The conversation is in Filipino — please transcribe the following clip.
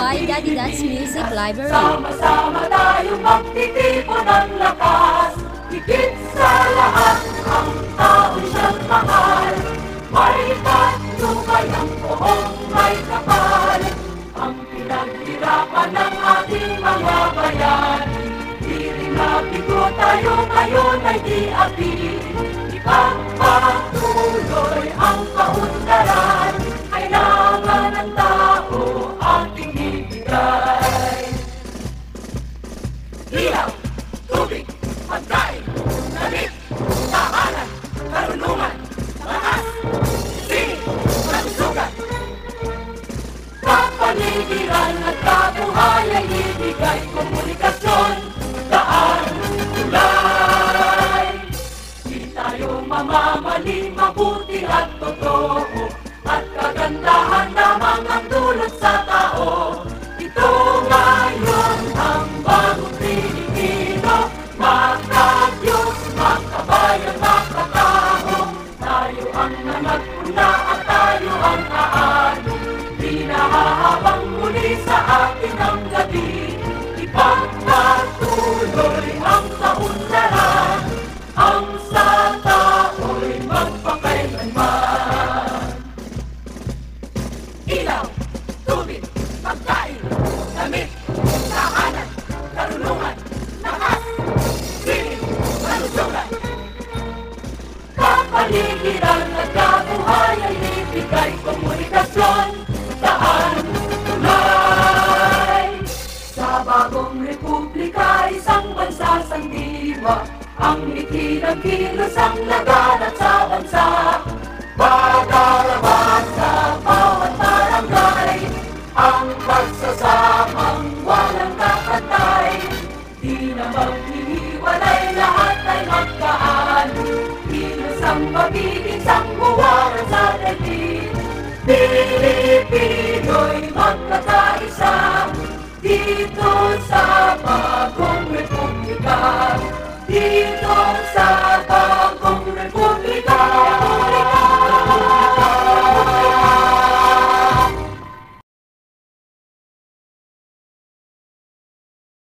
by Daddy Dance Music Library. Sama-sama tayong magtitipon ng lakas. Higit sa lahat ang tao siyang mahal. May patnubay ang buong may kapal. Ang pinaghirapan ng ating mga bayan. Di rin nabigo tayo ngayon ay di api. Ipagpatuloy ang kaunlaran. Kailangan ng tao ating ibigay. Ilaw, tubig, pagkain, damit, tahanan, karunungan, lakas, sining, kalusugan. Kapaligiran at kabuhay ay ibigay, komunikasyon, daan, tulay. Di tayo mamamali, mabuti at totoo, at kagandahan lamang ang dulot sa tao. Ito ngayon ang bagong Pilipino, makadiyos, makabayan, makatao. Tayo ang nangagpuna at tayo ang aan. Di nahahabang muli sa atin ang gabi. Ipagpatuloy ang kaunlaran, ang sa tao'y magpakailanman. Ilaw, tubig, pagkain, damit, tahanan, karunungan, lakas, sining, kalusugan. Kapaligiran at kabuhay ay ibigay, komunikasyon, daan, tulay. Sa bagong republika, isang bansa sandiwa, ang likin ng kilos ang laganap sa bansa. Pagkaraman sa bawat barangay, ang pagsasamang walang kakatay. Di na maghihiwalay, lahat ay magkaan. Kilos ang pag-ibig, sangguwaran sa daigdig. Pilipino'y magkakaisa dito sa bagong republika, dito sa